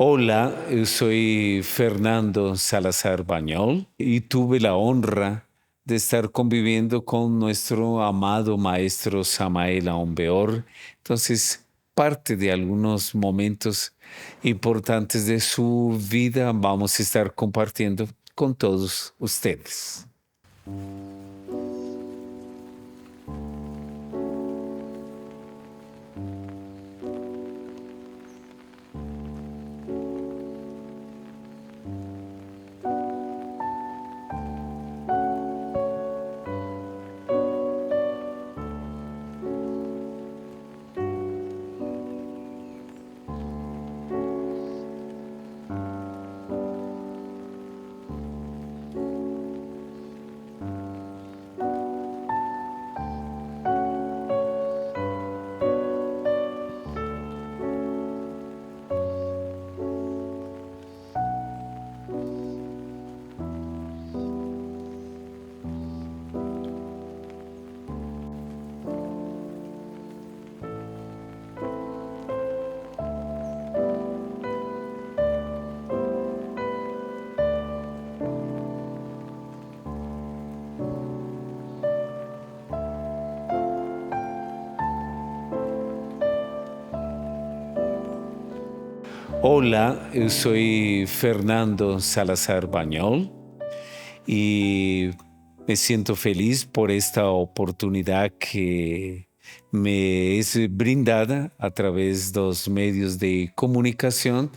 Hola, soy Fernando Salazar Bañol y tuve la honra de estar conviviendo con nuestro amado maestro Samael Aumbeor. Entonces, parte de algunos momentos importantes de su vida vamos a estar compartiendo con todos ustedes. Hola, soy Fernando Salazar Bañol y me siento feliz por esta oportunidad que me es brindada a través de los medios de comunicación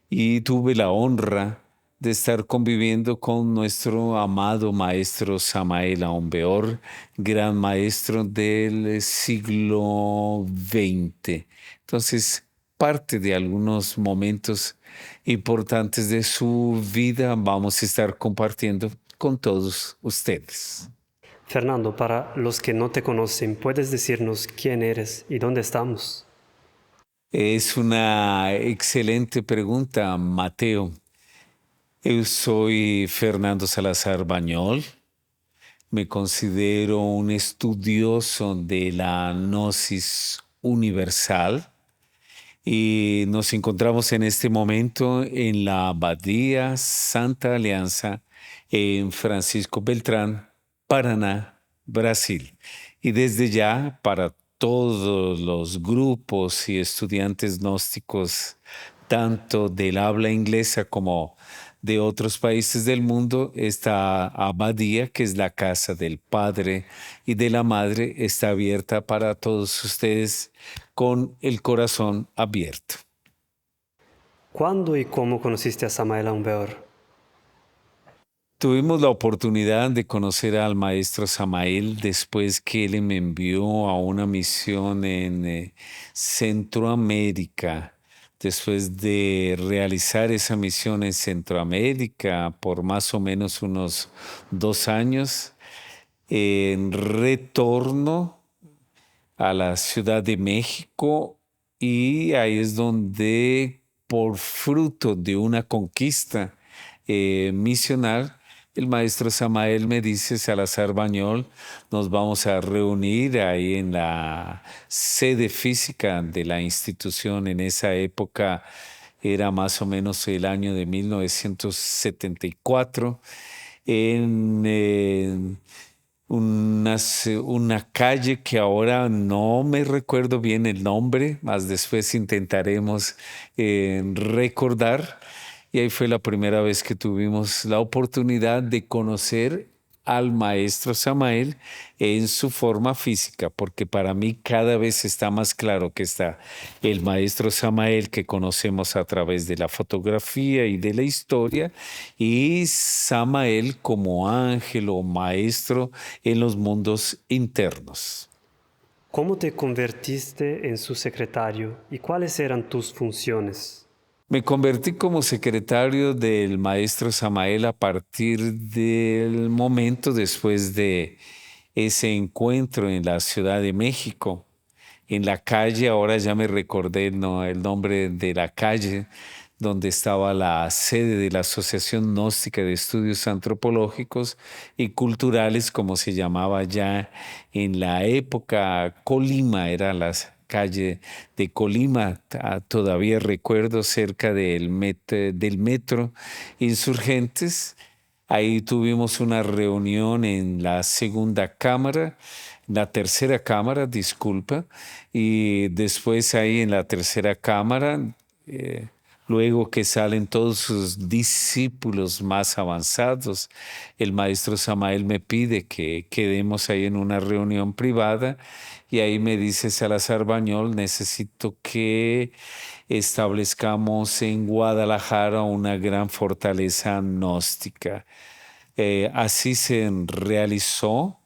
y tuve la honra de estar conviviendo con nuestro amado maestro Samael Aumbeor, gran maestro del siglo XX. Entonces, parte de algunos momentos importantes de su vida vamos a estar compartiendo con todos ustedes. Fernando, para los que no te conocen, ¿puedes decirnos quién eres y dónde estamos? Es una excelente pregunta, Mateo. Yo soy Fernando Salazar Bañol. Me considero un estudioso de la gnosis universal y nos encontramos en este momento en la Abadía Santa Alianza en Francisco Beltrán, Paraná, Brasil. Y desde ya, para todos los grupos y estudiantes gnósticos, tanto del habla inglesa como de otros países del mundo, esta abadía, que es la casa del Padre y de la Madre, está abierta para todos ustedes con el corazón abierto. ¿Cuándo y cómo conociste a Samael Aumbeor? Tuvimos la oportunidad de conocer al maestro Samael después que él me envió a una misión en Centroamérica. Después de realizar esa misión en Centroamérica por más o menos unos 2 años, en retorno a la Ciudad de México y ahí es donde por fruto de una conquista misional, el maestro Samael me dice, Salazar Bañol, nos vamos a reunir ahí en la sede física de la institución. En esa época era más o menos el año de 1974 en una calle que ahora no me recuerdo bien el nombre, más después intentaremos recordar. Y ahí fue la primera vez que tuvimos la oportunidad de conocer al maestro Samael en su forma física, porque para mí cada vez está más claro que está el maestro Samael que conocemos a través de la fotografía y de la historia, y Samael como ángel o maestro en los mundos internos. ¿Cómo te convertiste en su secretario y cuáles eran tus funciones? Me convertí como secretario del maestro Samael a partir del momento después de ese encuentro en la Ciudad de México. En la calle, ahora ya me recordé el nombre de la calle donde estaba la sede de la Asociación Gnóstica de Estudios Antropológicos y Culturales, como se llamaba ya en la época. Colima era la calle de Colima, todavía recuerdo, cerca del metro Insurgentes. Ahí tuvimos una reunión en la segunda cámara, la tercera cámara, disculpa, y después ahí en la tercera cámara, eh, luego que salen todos sus discípulos más avanzados, el maestro Samael me pide que quedemos ahí en una reunión privada y ahí me dice Salazar Bañol, necesito que establezcamos en Guadalajara una gran fortaleza gnóstica. Así se realizó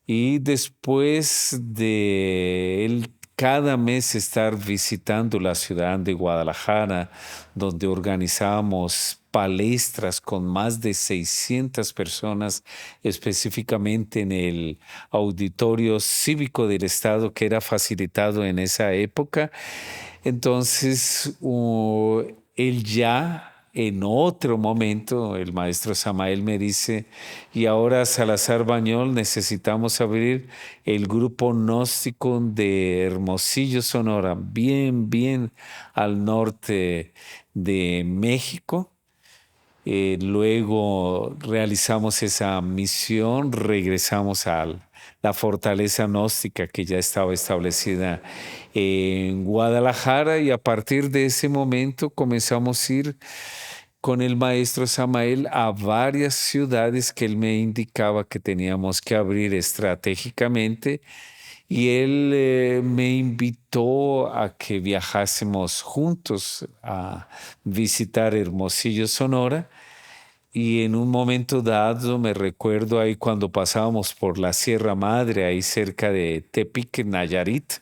y después de él cada mes estar visitando la ciudad de Guadalajara, donde organizábamos palestras con más de 600 personas, específicamente en el auditorio cívico del Estado que era facilitado en esa época. Entonces, él ya en otro momento, el maestro Samael me dice, y ahora Salazar Bañol necesitamos abrir el grupo gnóstico de Hermosillo, Sonora, bien al norte de México. Luego realizamos esa misión, regresamos a la fortaleza gnóstica que ya estaba establecida en Guadalajara y a partir de ese momento comenzamos a ir con el maestro Samael a varias ciudades que él me indicaba que teníamos que abrir estratégicamente y él me invitó a que viajásemos juntos a visitar Hermosillo, Sonora. Y en un momento dado, me recuerdo ahí cuando pasábamos por la Sierra Madre, ahí cerca de Tepic, Nayarit,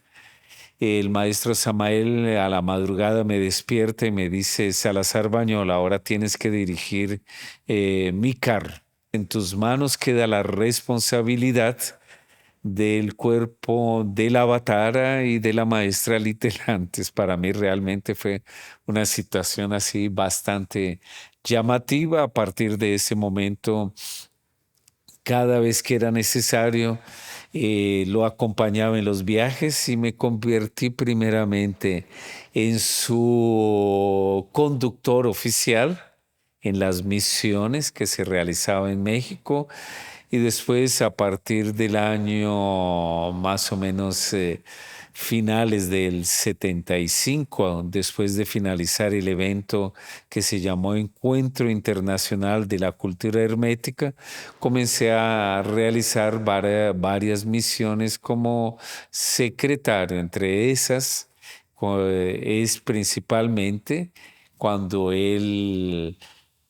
el maestro Samael a la madrugada me despierta y me dice, Salazar Bañol, ahora tienes que dirigir mi carro. En tus manos queda la responsabilidad del cuerpo de la avatara y de la maestra literantes. Para mí realmente fue una situación así bastante llamativa. A partir de ese momento, cada vez que era necesario, lo acompañaba en los viajes y me convertí primeramente en su conductor oficial en las misiones que se realizaban en México y después a partir del año más o menos finales del 75, después de finalizar el evento que se llamó Encuentro Internacional de la Cultura Hermética, comencé a realizar varias misiones como secretario. Entre esas es principalmente cuando yo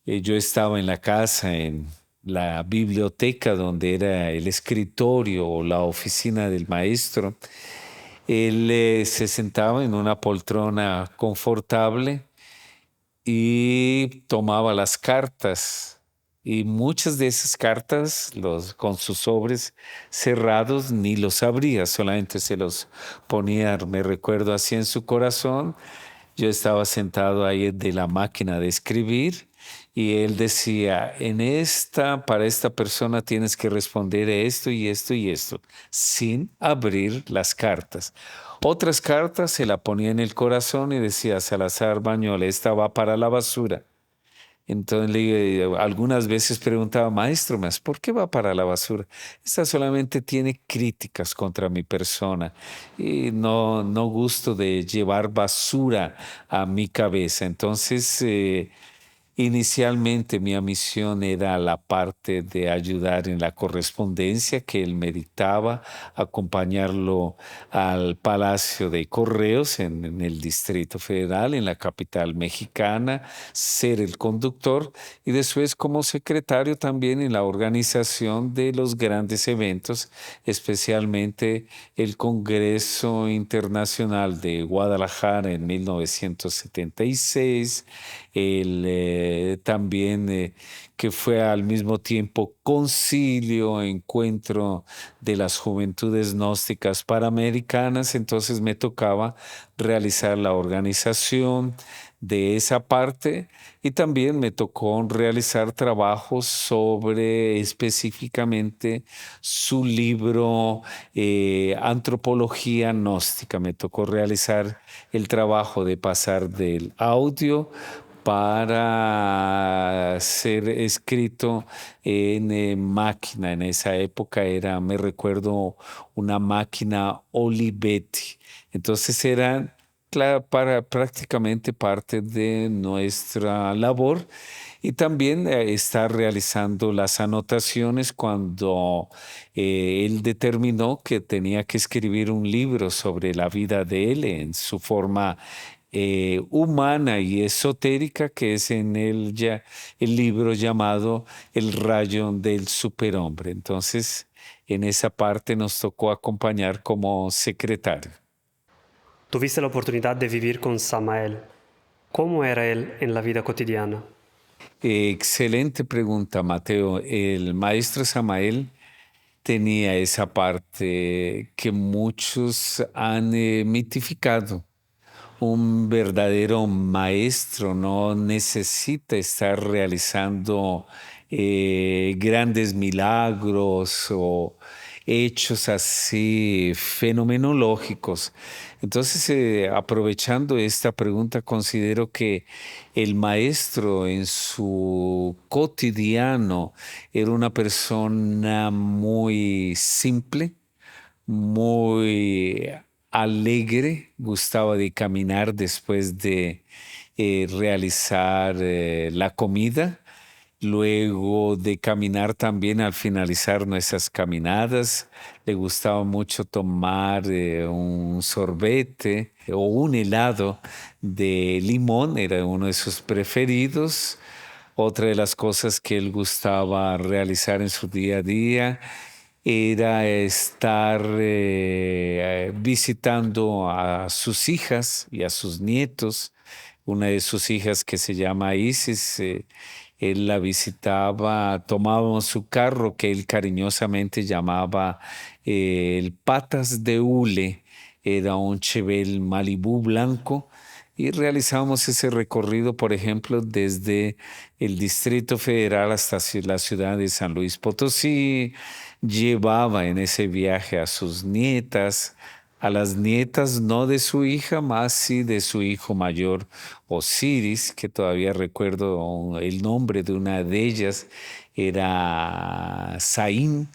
estaba en la casa, en la biblioteca donde era el escritorio o la oficina del maestro. Él se sentaba en una poltrona confortable y tomaba las cartas. Y muchas de esas cartas, con sus sobres cerrados, ni los abría, solamente se los ponía, me recuerdo, así en su corazón. Yo estaba sentado ahí de la máquina de escribir y él decía, para esta persona tienes que responder esto y esto y esto, sin abrir las cartas. Otras cartas se la ponía en el corazón y decía, Salazar Bañol, esta va para la basura. Entonces algunas veces preguntaba, maestro, ¿mas por qué va para la basura? Esta solamente tiene críticas contra mi persona y no gusto de llevar basura a mi cabeza. Entonces, inicialmente mi misión era la parte de ayudar en la correspondencia que él me dictaba, acompañarlo al Palacio de Correos en el Distrito Federal, en la capital mexicana, ser el conductor y después como secretario también en la organización de los grandes eventos, especialmente el Congreso Internacional de Guadalajara en 1976, también que fue al mismo tiempo concilio, encuentro de las juventudes gnósticas panamericanas, entonces me tocaba realizar la organización de esa parte y también me tocó realizar trabajos sobre específicamente su libro Antropología Gnóstica. Me tocó realizar el trabajo de pasar del audio para ser escrito en máquina. En esa época era, me recuerdo, una máquina Olivetti. Entonces era para prácticamente parte de nuestra labor y también estar realizando las anotaciones cuando él determinó que tenía que escribir un libro sobre la vida de él en su forma humana y esotérica, que es en el libro llamado El rayo del superhombre. Entonces, en esa parte nos tocó acompañar como secretario. Tuviste la oportunidad de vivir con Samael. ¿Cómo era él en la vida cotidiana? Excelente pregunta, Mateo. El maestro Samael tenía esa parte que muchos han mitificado. Un verdadero maestro no necesita estar realizando grandes milagros o hechos así fenomenológicos. Entonces, aprovechando esta pregunta, considero que el maestro en su cotidiano era una persona muy simple, muy alegre, gustaba de caminar después de realizar la comida, luego de caminar también al finalizar nuestras caminadas, le gustaba mucho tomar un sorbete o un helado de limón, era uno de sus preferidos. Otra de las cosas que él gustaba realizar en su día a día era estar visitando a sus hijas y a sus nietos. Una de sus hijas que se llama Isis, él la visitaba, tomábamos su carro que él cariñosamente llamaba el Patas de Hule, era un Chevelle Malibu blanco y realizamos ese recorrido, por ejemplo, desde el Distrito Federal hasta la ciudad de San Luis Potosí. Llevaba en ese viaje a sus nietas, a las nietas no de su hija, más sí de su hijo mayor, Osiris, que todavía recuerdo el nombre de una de ellas, era Saín,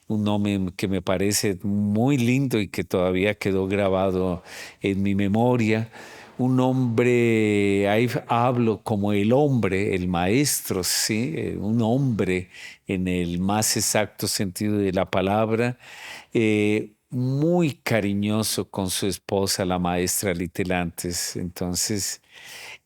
un nombre que me parece muy lindo y que todavía quedó grabado en mi memoria. Un hombre, ahí hablo como el hombre, el maestro, sí, un hombre en el más exacto sentido de la palabra, muy cariñoso con su esposa, la maestra Litelantes. Entonces,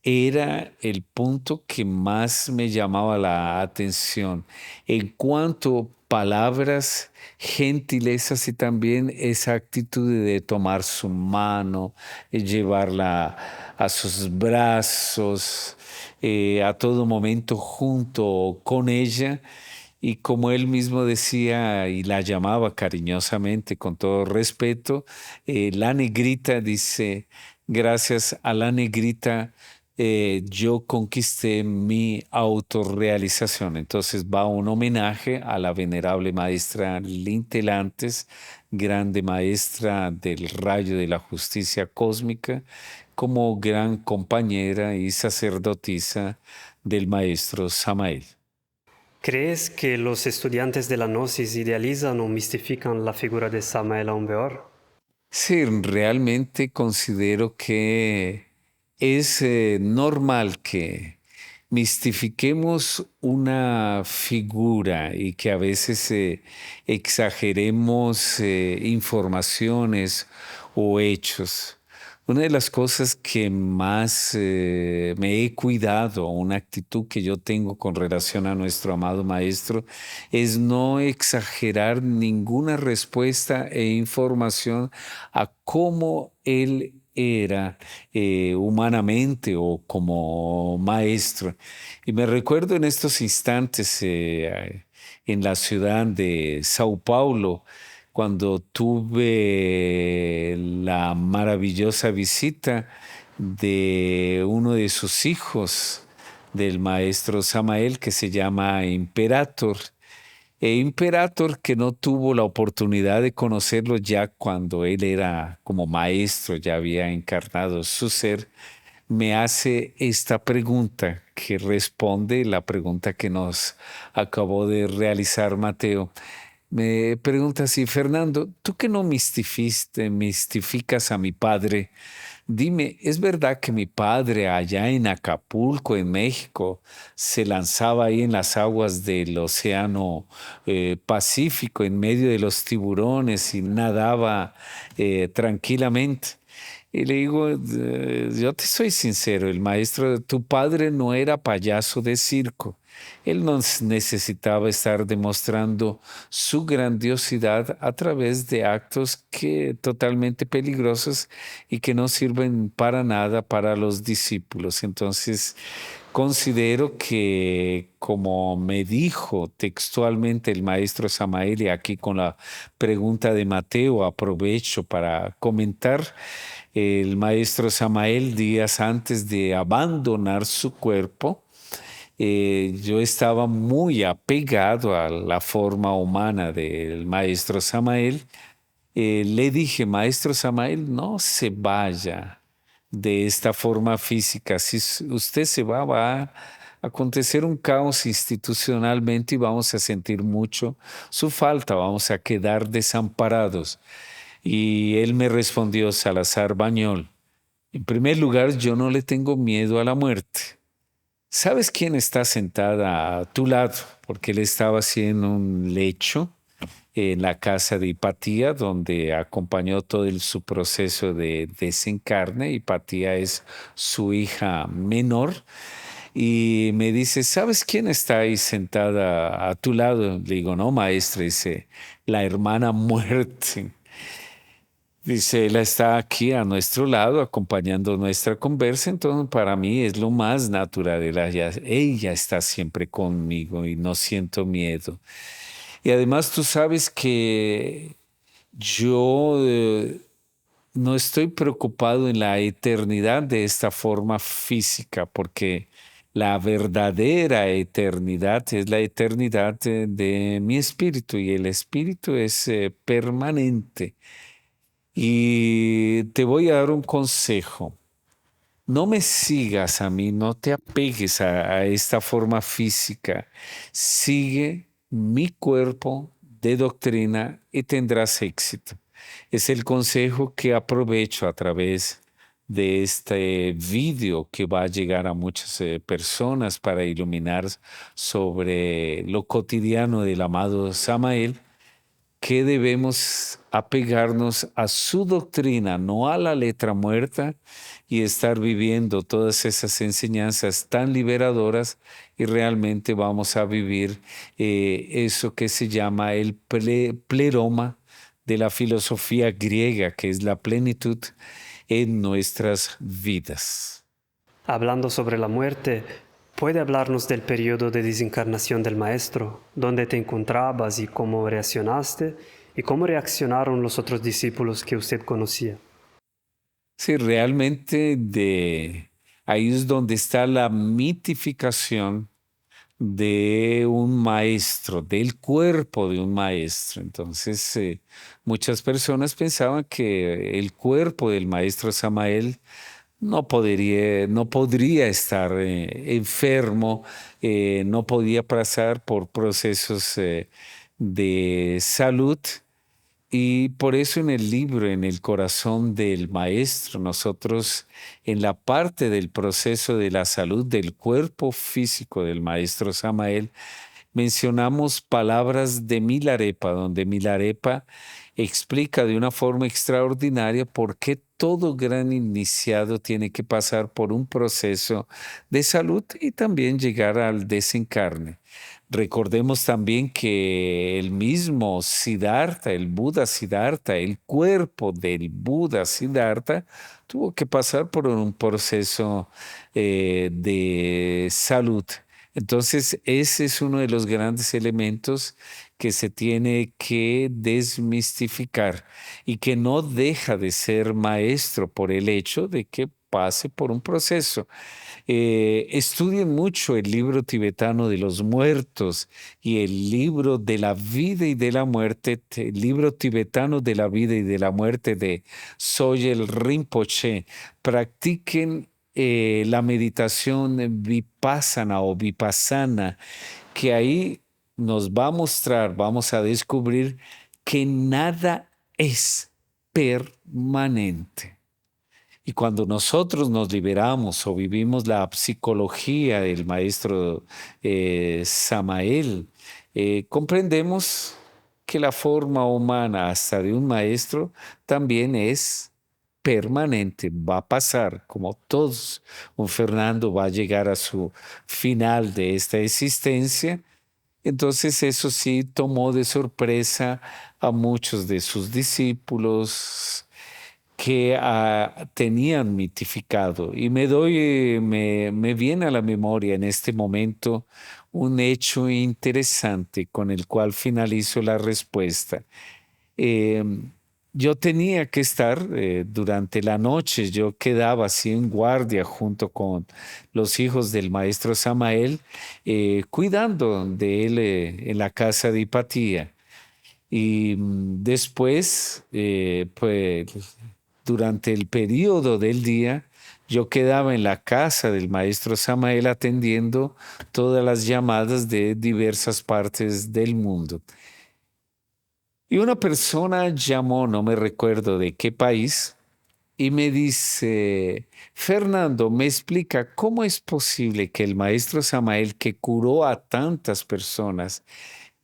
era el punto que más me llamaba la atención. En cuanto a palabras, gentilezas y también esa actitud de tomar su mano, llevarla a sus brazos, a todo momento junto con ella. Y como él mismo decía y la llamaba cariñosamente, con todo respeto, la negrita dice, gracias a la negrita yo conquisté mi autorrealización. Entonces va un homenaje a la venerable maestra Lintelantes, grande maestra del rayo de la justicia cósmica, como gran compañera y sacerdotisa del maestro Samael. ¿Crees que los estudiantes de la Gnosis idealizan o mistifican la figura de Samael Aun Weor? Sí, realmente considero que es normal que mistifiquemos una figura y que a veces exageremos informaciones o hechos. Una de las cosas que más me he cuidado, una actitud que yo tengo con relación a nuestro amado Maestro, es no exagerar ninguna respuesta e información a cómo Él era humanamente o como maestro. Y me recuerdo en estos instantes en la ciudad de Sao Paulo, cuando tuve la maravillosa visita de uno de sus hijos, del maestro Samael, que se llama Imperator. Imperator, que no tuvo la oportunidad de conocerlo ya cuando él era como maestro, ya había encarnado su ser, me hace esta pregunta que responde la pregunta que nos acabó de realizar Mateo. Me pregunta así, Fernando, tú que no mistificas a mi padre, dime, ¿es verdad que mi padre allá en Acapulco, en México, se lanzaba ahí en las aguas del océano Pacífico, en medio de los tiburones y nadaba tranquilamente? Y le digo, yo te soy sincero, el maestro de tu padre no era payaso de circo. Él no necesitaba estar demostrando su grandiosidad a través de actos que totalmente peligrosos y que no sirven para nada para los discípulos. Entonces, considero que, como me dijo textualmente el maestro Samael, y aquí con la pregunta de Mateo aprovecho para comentar, el maestro Samael días antes de abandonar su cuerpo, yo estaba muy apegado a la forma humana del maestro Samael. Le dije, maestro Samael, no se vaya de esta forma física. Si usted se va a acontecer un caos institucionalmente y vamos a sentir mucho su falta, vamos a quedar desamparados. Y él me respondió, Salazar Bañol, en primer lugar, yo no le tengo miedo a la muerte. ¿Sabes quién está sentada a tu lado? Porque él estaba así en un lecho en la casa de Hipatía, donde acompañó todo su proceso de desencarne. Hipatía es su hija menor. Y me dice, ¿sabes quién está ahí sentada a tu lado? Le digo, no, maestra, dice, la hermana muerte. Dice, él está aquí a nuestro lado acompañando nuestra conversa, entonces para mí es lo más natural. Ella está siempre conmigo y no siento miedo. Y además tú sabes que yo no estoy preocupado en la eternidad de esta forma física, porque la verdadera eternidad es la eternidad de mi espíritu y el espíritu es permanente. Y te voy a dar un consejo. No me sigas a mí, no te apegues a esta forma física. Sigue mi cuerpo de doctrina y tendrás éxito. Es el consejo que aprovecho a través de este vídeo que va a llegar a muchas personas para iluminar sobre lo cotidiano del amado Samael, que debemos apegarnos a su doctrina, no a la letra muerta, y estar viviendo todas esas enseñanzas tan liberadoras, y realmente vamos a vivir eso que se llama el pleroma de la filosofía griega, que es la plenitud en nuestras vidas. Hablando sobre la muerte, ¿puede hablarnos del periodo de desencarnación del maestro? ¿Dónde te encontrabas y cómo reaccionaste? ¿Y cómo reaccionaron los otros discípulos que usted conocía? Sí, realmente ahí es donde está la mitificación de un maestro, del cuerpo de un maestro. Entonces, muchas personas pensaban que el cuerpo del maestro Samael no podría estar enfermo, no podía pasar por procesos de salud. Y por eso en el libro, en el corazón del maestro, nosotros en la parte del proceso de la salud del cuerpo físico del maestro Samael, mencionamos palabras de Milarepa, donde Milarepa explica de una forma extraordinaria por qué todo gran iniciado tiene que pasar por un proceso de salud y también llegar al desencarne. Recordemos también que el mismo Siddhartha, el Buda Siddhartha, el cuerpo del Buda Siddhartha, tuvo que pasar por un proceso de salud. Entonces, ese es uno de los grandes elementos que se tiene que desmistificar y que no deja de ser maestro por el hecho de que pase por un proceso. Estudien mucho el libro tibetano de los muertos y el libro de la vida y de la muerte, el libro tibetano de la vida y de la muerte de Sogyal Rinpoche. Practiquen la meditación vipassana o vipassana, que ahí nos va a mostrar, vamos a descubrir que nada es permanente. Y cuando nosotros nos liberamos o vivimos la psicología del maestro Samael, comprendemos que la forma humana hasta de un maestro también es permanente, va a pasar como todos. Un Fernando va a llegar a su final de esta existencia. Entonces eso sí tomó de sorpresa a muchos de sus discípulos que tenían mitificado. Y me viene a la memoria en este momento un hecho interesante con el cual finalizo la respuesta. Eh, yo tenía que estar durante la noche, yo quedaba así en guardia junto con los hijos del maestro Samael, cuidando de él en la casa de Hipatía. Y después, pues durante el periodo del día, yo quedaba en la casa del maestro Samael atendiendo todas las llamadas de diversas partes del mundo. Y una persona llamó, no me recuerdo de qué país, y me dice, Fernando, me explica cómo es posible que el maestro Samael, que curó a tantas personas,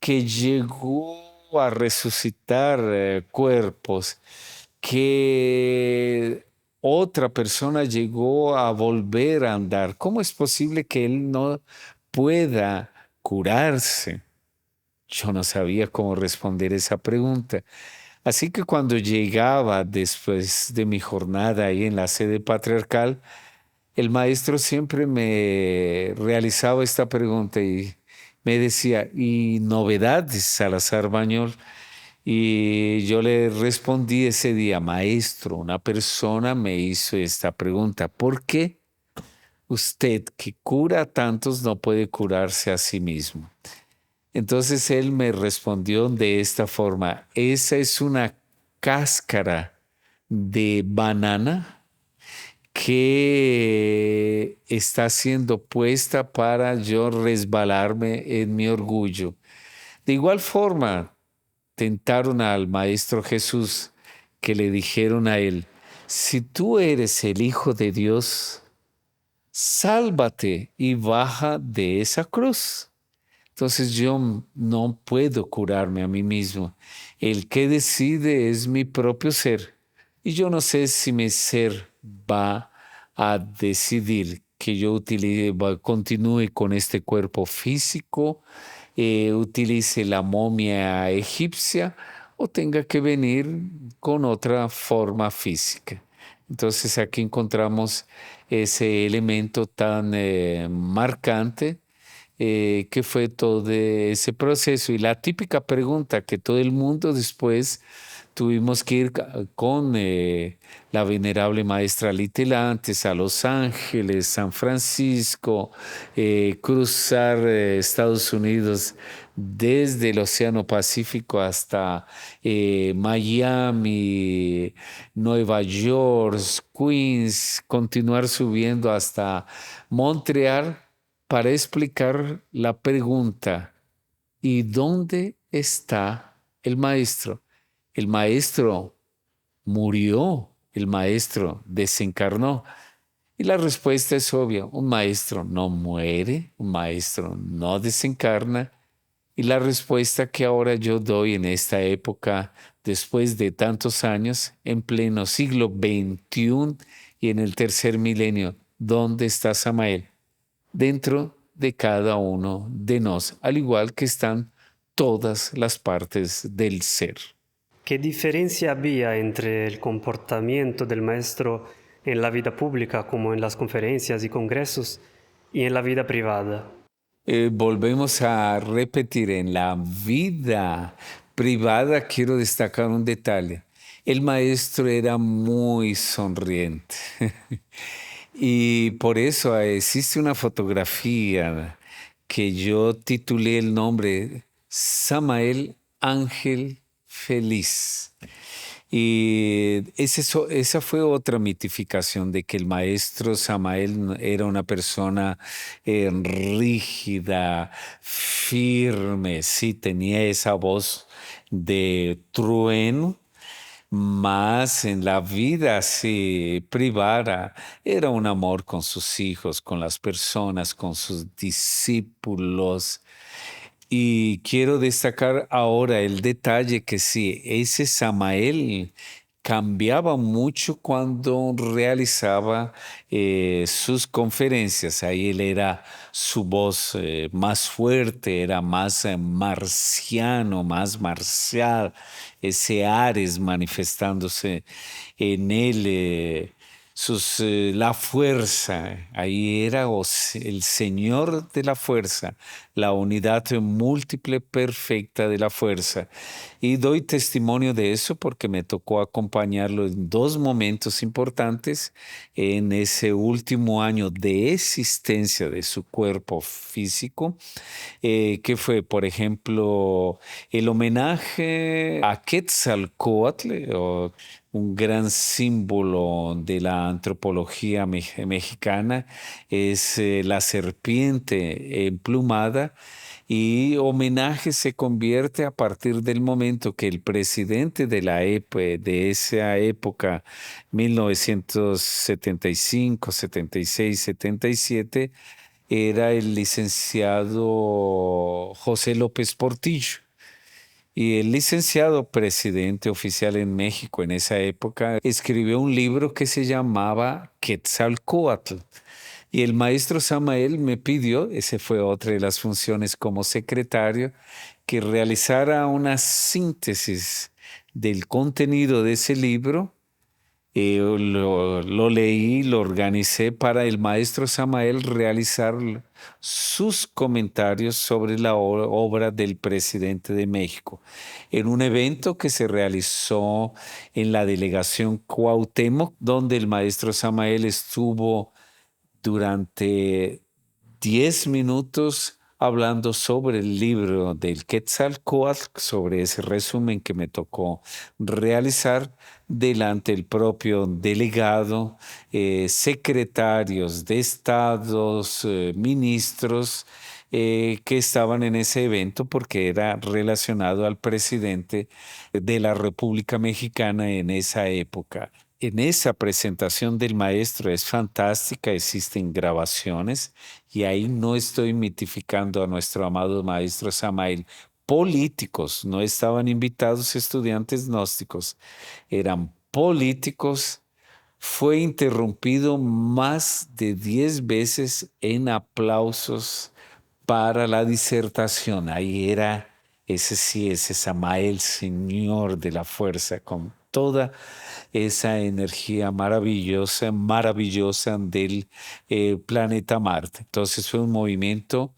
que llegó a resucitar cuerpos, que otra persona llegó a volver a andar, ¿cómo es posible que él no pueda curarse? Yo no sabía cómo responder esa pregunta. Así que cuando llegaba después de mi jornada ahí en la sede patriarcal, el maestro siempre me realizaba esta pregunta y me decía, ¿y novedades, Salazar Bañol? Y yo le respondí ese día, maestro, una persona me hizo esta pregunta, ¿por qué usted que cura a tantos no puede curarse a sí mismo? Entonces él me respondió de esta forma, esa es una cáscara de banana que está siendo puesta para yo resbalarme en mi orgullo. De igual forma, tentaron al Maestro Jesús, que le dijeron a él, si tú eres el Hijo de Dios, sálvate y baja de esa cruz. Entonces yo no puedo curarme a mí mismo. El que decide es mi propio ser. Y yo no sé si mi ser va a decidir que yo continúe con este cuerpo físico, utilice la momia egipcia o tenga que venir con otra forma física. Entonces aquí encontramos ese elemento tan marcante que fue todo ese proceso. Y la típica pregunta que todo el mundo después tuvimos que ir con la venerable maestra Litelantes a Los Ángeles, San Francisco, cruzar Estados Unidos desde el Océano Pacífico hasta Miami, Nueva York, Queens, continuar subiendo hasta Montreal para explicar la pregunta, ¿y dónde está el maestro? El maestro murió, el maestro desencarnó. Y la respuesta es obvia, un maestro no muere, un maestro no desencarna. Y la respuesta que ahora yo doy en esta época, después de tantos años, en pleno siglo XXI y en el tercer milenio, ¿dónde está Samael? Dentro de cada uno de nos, al igual que están todas las partes del ser. ¿Qué diferencia había entre el comportamiento del maestro en la vida pública, como en las conferencias y congresos, y en la vida privada? Volvemos a repetir, en la vida privada quiero destacar un detalle. El maestro era muy sonriente y por eso existe una fotografía que yo titulé el nombre Samael Ángel Feliz. Y esa fue otra mitificación de que el maestro Samael era una persona rígida, firme, sí, tenía esa voz de trueno, más en la vida así privada era un amor con sus hijos, con las personas, con sus discípulos. Y quiero destacar ahora el detalle que sí, ese Samael cambiaba mucho cuando realizaba sus conferencias. Ahí él era su voz más fuerte, era más marciano, más marcial, ese Ares manifestándose en él. La fuerza, ahí era el Señor de la fuerza, la unidad múltiple perfecta de la fuerza. Y doy testimonio de eso porque me tocó acompañarlo en dos momentos importantes en ese último año de existencia de su cuerpo físico, que fue, por ejemplo, el homenaje a Quetzalcóatl, o un gran símbolo de la antropología mexicana, es la serpiente emplumada. Y homenaje se convierte a partir del momento que el presidente de de esa época, 1975, 76, 77, era el licenciado José López Portillo. Y el licenciado presidente oficial en México en esa época escribió un libro que se llamaba Quetzalcóatl. Y el maestro Samael me pidió, esa fue otra de las funciones como secretario, que realizara una síntesis del contenido de ese libro. Lo leí, lo organicé para el maestro Samael realizar sus comentarios sobre la obra del presidente de México en un evento que se realizó en la delegación Cuauhtémoc, donde el maestro Samael estuvo durante 10 minutos hablando sobre el libro del Quetzalcóatl, sobre ese resumen que me tocó realizar delante del propio delegado, secretarios de estados, ministros que estaban en ese evento porque era relacionado al presidente de la República Mexicana en esa época. En esa presentación del maestro es fantástica, existen grabaciones y ahí no estoy mitificando a nuestro amado maestro Samael. Políticos, no estaban invitados estudiantes gnósticos, eran políticos. Fue interrumpido más de 10 veces en aplausos para la disertación. Ahí era, ese sí, ese Samael, Señor de la fuerza, con toda esa energía maravillosa, maravillosa del planeta Marte. Entonces fue un movimiento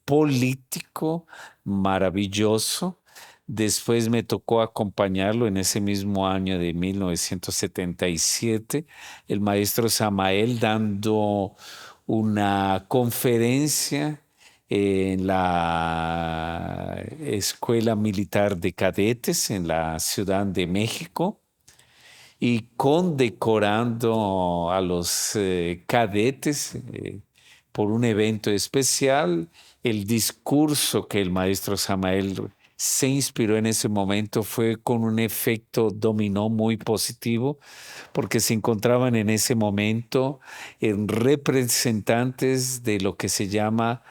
político maravilloso. Después me tocó acompañarlo en ese mismo año de 1977, el maestro Samael dando una conferencia en la Escuela Militar de Cadetes en la Ciudad de México y condecorando a los cadetes por un evento especial. El discurso que el maestro Samael se inspiró en ese momento fue con un efecto dominó muy positivo porque se encontraban en ese momento en representantes de lo que se llama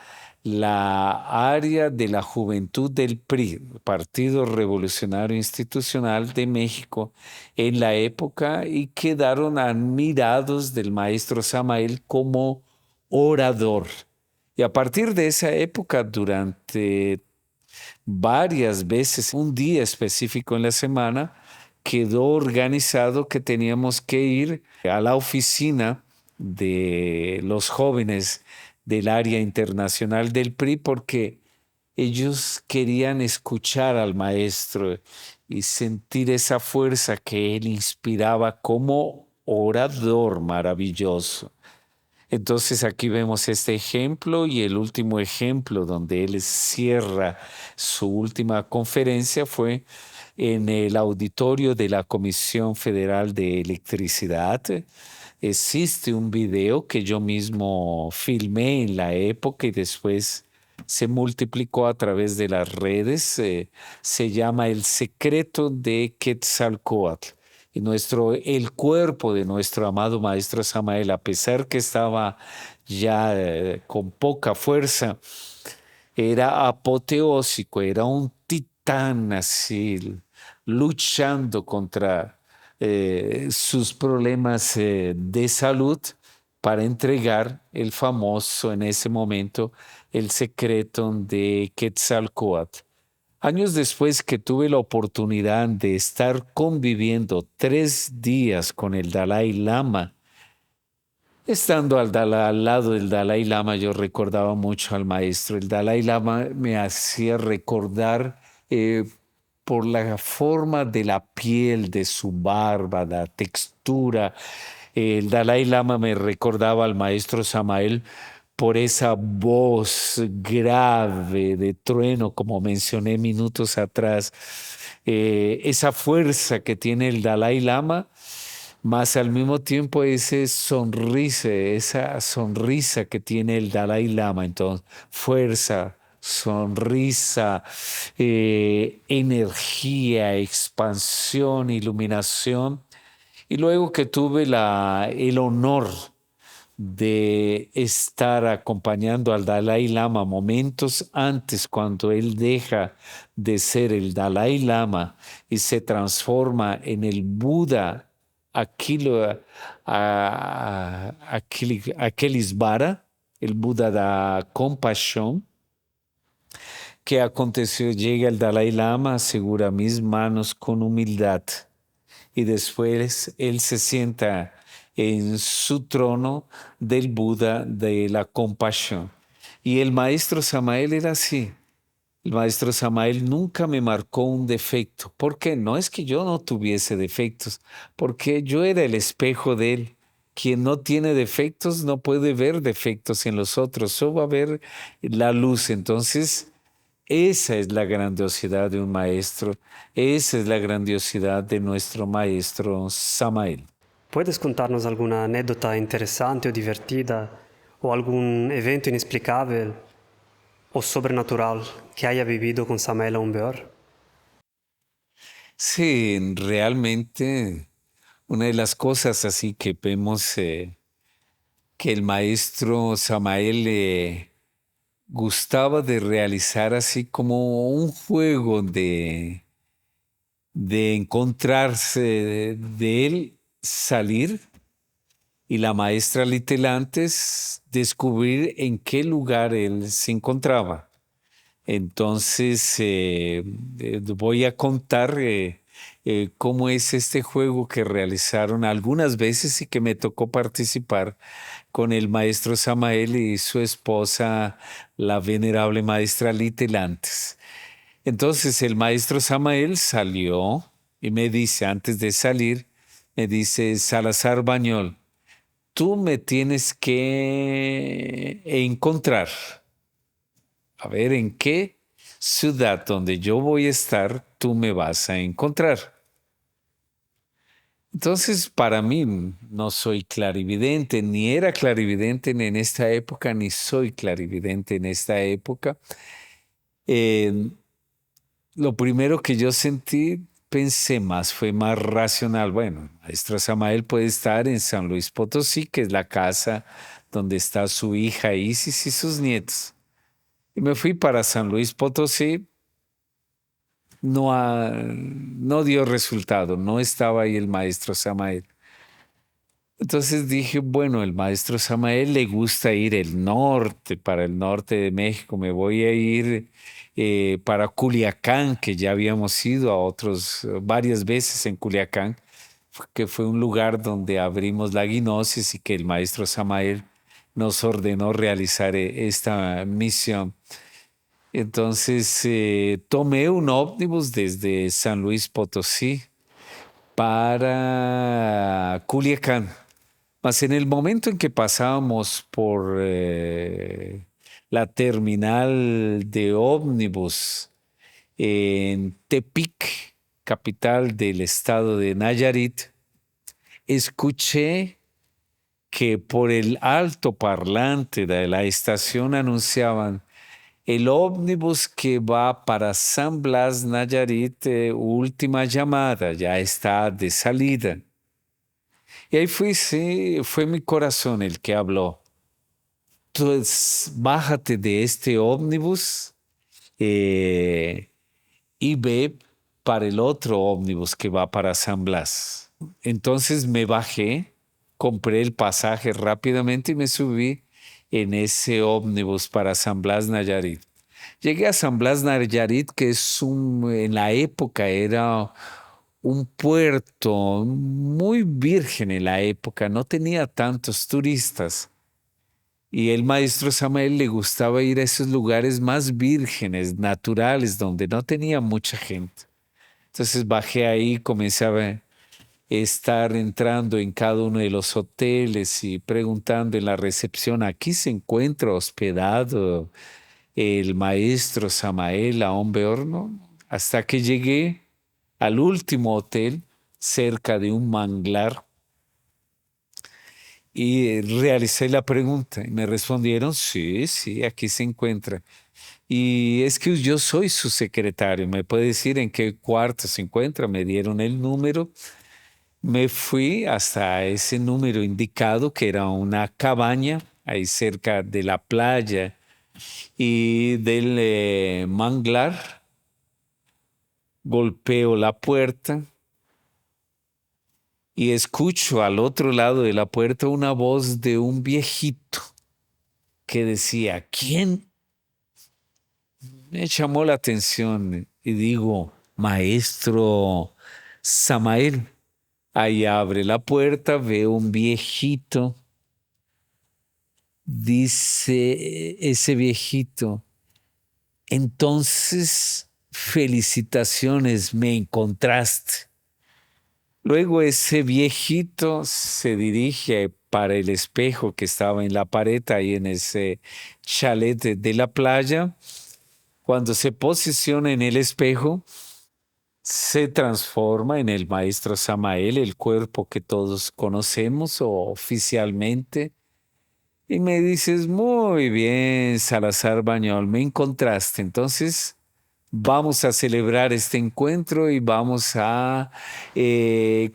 la área de la juventud del PRI, Partido Revolucionario Institucional de México, en la época y quedaron admirados del maestro Samael como orador. Y a partir de esa época, durante varias veces, un día específico en la semana, quedó organizado que teníamos que ir a la oficina de los jóvenes del área internacional del PRI porque ellos querían escuchar al maestro y sentir esa fuerza que él inspiraba como orador maravilloso. Entonces aquí vemos este ejemplo y el último ejemplo donde él cierra su última conferencia fue en el auditorio de la Comisión Federal de Electricidad. Existe un video que yo mismo filmé en la época y después se multiplicó a través de las redes. Se llama El secreto de Quetzalcóatl. Y el cuerpo de nuestro amado maestro Samael, a pesar que estaba ya con poca fuerza, era apoteósico, era un titán así, luchando contra sus problemas de salud para entregar el famoso en ese momento, el secreto de Quetzalcóatl. Años después que tuve la oportunidad de estar conviviendo 3 días con el Dalai Lama, estando al lado del Dalai Lama, yo recordaba mucho al maestro. El Dalai Lama me hacía recordar por la forma de la piel, de su barba, la textura. El Dalai Lama me recordaba al maestro Samael por esa voz grave de trueno, como mencioné minutos atrás, esa fuerza que tiene el Dalai Lama, más al mismo tiempo esa sonrisa que tiene el Dalai Lama. Entonces, fuerza, sonrisa, energía, expansión, iluminación. Y luego que tuve el honor de estar acompañando al Dalai Lama momentos antes, cuando él deja de ser el Dalai Lama y se transforma en el Buda Akelisvara, el Buda da compasión. ¿Qué aconteció? Llega el Dalai Lama, asegura mis manos con humildad y después él se sienta en su trono del Buda de la compasión. Y el maestro Samael era así. El maestro Samael nunca me marcó un defecto. ¿Por qué? No es que yo no tuviese defectos, porque yo era el espejo de él. Quien no tiene defectos no puede ver defectos en los otros, solo va a ver la luz. Entonces, esa es la grandiosidad de un maestro, esa es la grandiosidad de nuestro maestro Samael. ¿Puedes contarnos alguna anécdota interesante o divertida o algún evento inexplicable o sobrenatural que haya vivido con Samael Aumbeor? Sí, realmente una de las cosas así que vemos que el maestro Samael gustaba de realizar así como un juego de encontrarse, de él salir y la maestra Litelantes descubrir en qué lugar él se encontraba. Entonces, voy a contar cómo es este juego que realizaron algunas veces y que me tocó participar con el maestro Samael y su esposa, la venerable maestra Litelantes. Entonces, el maestro Samael salió y me dice, antes de salir, me dice, Salazar Bañol, tú me tienes que encontrar. A ver, ¿en qué ciudad donde yo voy a estar tú me vas a encontrar? Entonces, para mí, no soy clarividente, ni era clarividente en esta época, ni soy clarividente en esta época. Eh, lo primero que yo sentí, pensé más, fue más racional. Bueno, el maestro Samael puede estar en San Luis Potosí, que es la casa donde está su hija Isis y sus nietos. Y me fui para San Luis Potosí. No dio resultado, no estaba ahí el maestro Samael. Entonces dije, bueno, el maestro Samael le gusta ir para el norte de México, me voy a ir para Culiacán, que ya habíamos ido varias veces en Culiacán, que fue un lugar donde abrimos la gnosis y que el maestro Samael nos ordenó realizar esta misión. Entonces tomé un ómnibus desde San Luis Potosí para Culiacán. Mas en el momento en que pasábamos por la terminal de ómnibus en Tepic, capital del estado de Nayarit, escuché que por el alto parlante de la estación anunciaban el ómnibus que va para San Blas, Nayarit, última llamada, ya está de salida. Y ahí fui, sí, fue mi corazón el que habló. Entonces, bájate de este ómnibus eh, y ve para el otro ómnibus que va para San Blas. Entonces me bajé, compré el pasaje rápidamente y me subí en ese ómnibus para San Blas, Nayarit. Llegué a San Blas, Nayarit, que en la época era un puerto muy virgen en la época, no tenía tantos turistas. Y el maestro Samael le gustaba ir a esos lugares más vírgenes, naturales, donde no tenía mucha gente. Entonces bajé ahí, comencé a estar entrando en cada uno de los hoteles y preguntando en la recepción, ¿aquí se encuentra hospedado el maestro Samael Aón Beorno? Hasta que llegué al último hotel cerca de un manglar y realicé la pregunta y me respondieron, sí, sí, aquí se encuentra. Y es que yo soy su secretario, me puede decir en qué cuarto se encuentra, me dieron el número, me fui hasta ese número indicado que era una cabaña ahí cerca de la playa y del manglar, golpeo la puerta y escucho al otro lado de la puerta una voz de un viejito que decía, ¿quién? Me llamó la atención y digo, maestro Samael. Ahí abre la puerta, veo un viejito. Dice ese viejito, entonces, felicitaciones, me encontraste. Luego ese viejito se dirige para el espejo que estaba en la pared, ahí en ese chalet de la playa. Cuando se posiciona en el espejo, se transforma en el maestro Samael, el cuerpo que todos conocemos o oficialmente. Y me dices, muy bien, Salazar Bañol, me encontraste. Entonces, vamos a celebrar este encuentro y vamos a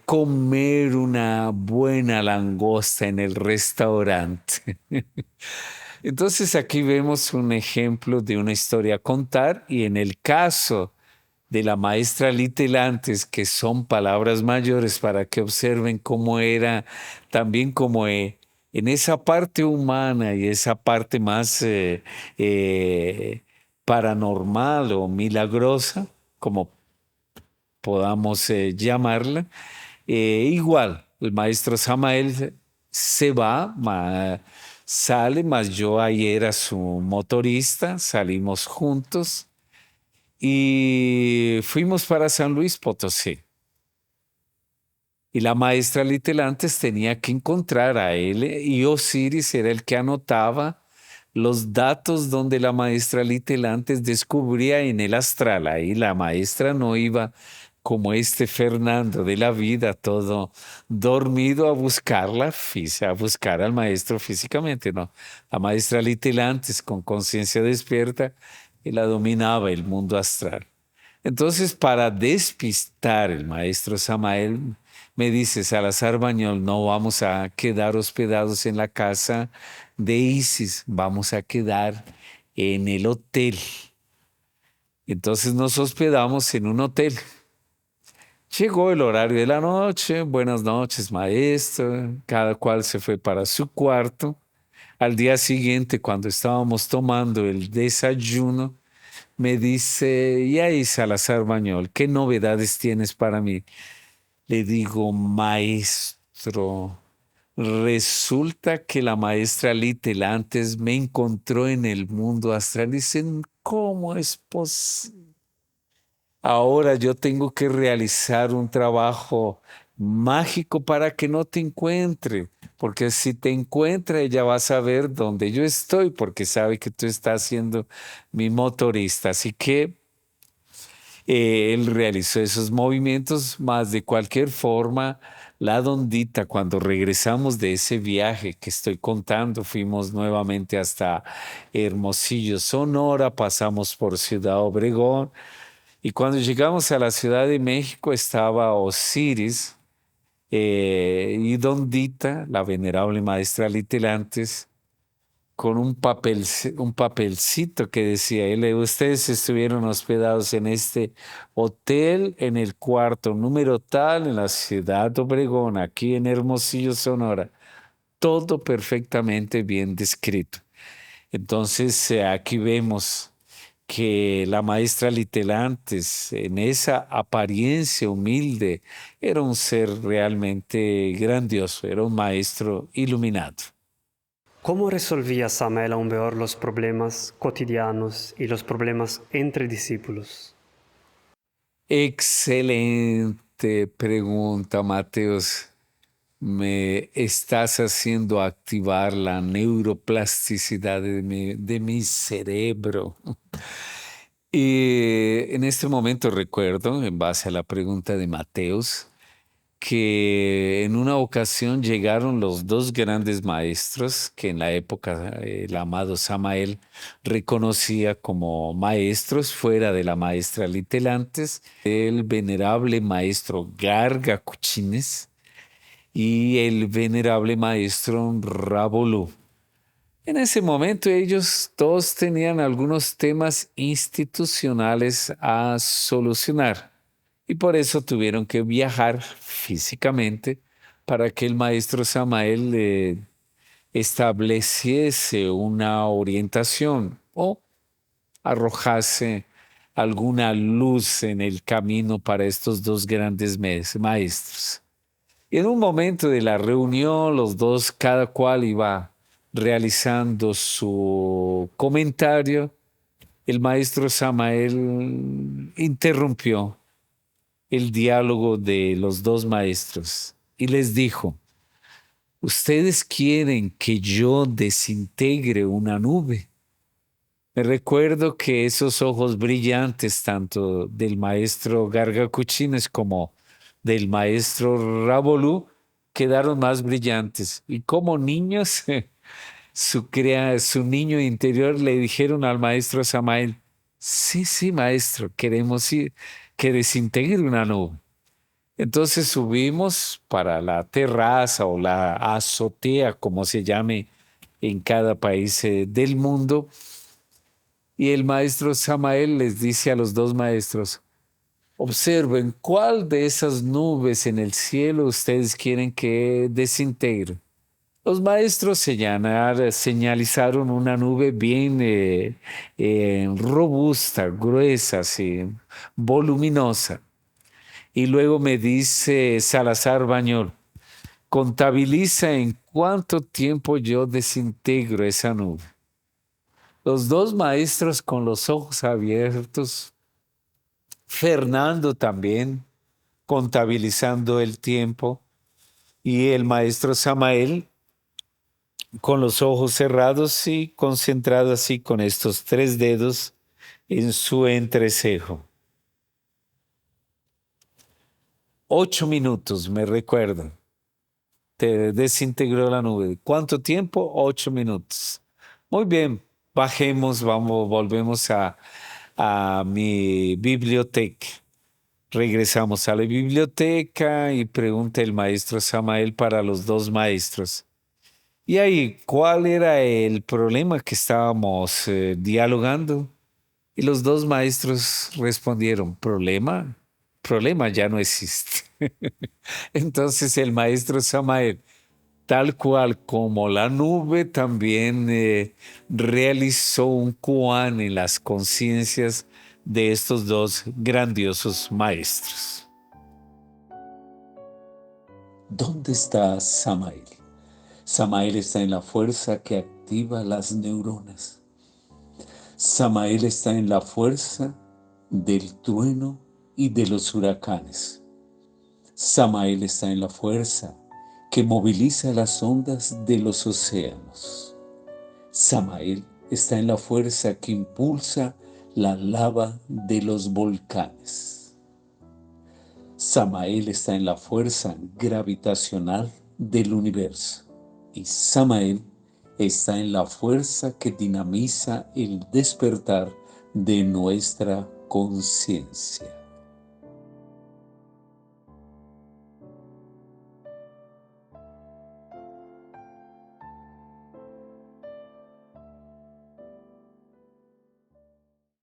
comer una buena langosta en el restaurante. Entonces, aquí vemos un ejemplo de una historia a contar y en el caso de la maestra Litelantes, que son palabras mayores para que observen cómo era, también como en esa parte humana y esa parte más paranormal o milagrosa, como podamos llamarla, igual, el maestro Samael se va, sale, más yo ahí era su motorista, salimos juntos y fuimos para San Luis Potosí. Y la maestra Litelantes tenía que encontrar a él y Osiris era el que anotaba los datos donde la maestra Litelantes descubría en el astral. Ahí la maestra no iba como este Fernando de la vida, todo dormido a buscarla, a buscar al maestro físicamente, no. La maestra Litelantes con conciencia despierta, la dominaba el mundo astral. Entonces, para despistar el maestro Samael, me dice Salazar Bañol, no vamos a quedar hospedados en la casa de Isis, vamos a quedar en el hotel. Entonces nos hospedamos en un hotel. Llegó el horario de la noche, buenas noches maestro, cada cual se fue para su cuarto. Al día siguiente, cuando estábamos tomando el desayuno, me dice, y ahí Salazar Bañol, ¿qué novedades tienes para mí? Le digo, maestro, Resulta que la maestra Litelantes me encontró en el mundo astral. Dicen, ¿cómo es posible? Ahora yo tengo que realizar un trabajo mágico para que no te encuentre, porque si te encuentra ella va a saber dónde yo estoy, porque sabe que tú estás siendo mi motorista. Así que él realizó esos movimientos, más de cualquier forma, la Dondita, cuando regresamos de ese viaje que estoy contando, fuimos nuevamente hasta Hermosillo, Sonora, pasamos por Ciudad Obregón y cuando llegamos a la Ciudad de México estaba Osiris y Dondita, la venerable maestra Litelantes, con un papelcito que decía, ustedes estuvieron hospedados en este hotel, en el cuarto número tal, en la ciudad de Obregón, aquí en Hermosillo, Sonora. Todo perfectamente bien descrito. Entonces, aquí vemos que la maestra Litelantes, en esa apariencia humilde, era un ser realmente grandioso, era un maestro iluminado. ¿Cómo resolvía Samael aún peor los problemas cotidianos y los problemas entre discípulos? Excelente pregunta, Mateos. Me estás haciendo activar la neuroplasticidad de mi cerebro. Y en este momento recuerdo, en base a la pregunta de Mateos, que en una ocasión llegaron los dos grandes maestros que en la época el amado Samael reconocía como maestros fuera de la maestra Litelantes, el venerable maestro Garga Cuchines y el venerable maestro Rabolú. En ese momento ellos todos tenían algunos temas institucionales a solucionar y por eso tuvieron que viajar físicamente para que el maestro Samael estableciese una orientación o arrojase alguna luz en el camino para estos dos grandes maestros. Y en un momento de la reunión, los dos, cada cual iba realizando su comentario. El maestro Samael interrumpió el diálogo de los dos maestros y les dijo, ¿ustedes quieren que yo desintegre una nube? Me recuerdo que esos ojos brillantes, tanto del maestro Gargacuchines como del maestro Rabolú, quedaron más brillantes. Y como niños, su niño interior le dijeron al maestro Samael, sí, sí, maestro, queremos ir, que desintegre una nube. Entonces subimos para la terraza o la azotea, como se llame en cada país del mundo, y el maestro Samael les dice a los dos maestros, observen cuál de esas nubes en el cielo ustedes quieren que desintegre. Los maestros señalizaron una nube bien robusta, gruesa, así, voluminosa. Y luego me dice Salazar Bañol, contabiliza en cuánto tiempo yo desintegro esa nube. Los dos maestros con los ojos abiertos, Fernando también contabilizando el tiempo y el maestro Samael con los ojos cerrados y concentrado así con estos tres dedos en su entrecejo. 8 minutos, me recuerdo. Te desintegró la nube. ¿Cuánto tiempo? 8 minutos. Muy bien, bajemos, vamos, volvemos a mi biblioteca. Regresamos a la biblioteca y pregunta el maestro Samael para los dos maestros. Y ahí, ¿cuál era el problema que estábamos dialogando? Y los dos maestros respondieron, ¿problema? Problema ya no existe. Entonces el maestro Samael, tal cual como la nube, también realizó un koan en las conciencias de estos dos grandiosos maestros. ¿Dónde está Samael? Samael está en la fuerza que activa las neuronas. Samael está en la fuerza del trueno y de los huracanes. Samael está en la fuerza que moviliza las ondas de los océanos. Samael está en la fuerza que impulsa la lava de los volcanes. Samael está en la fuerza gravitacional del universo. Y Samael está en la fuerza que dinamiza el despertar de nuestra conciencia.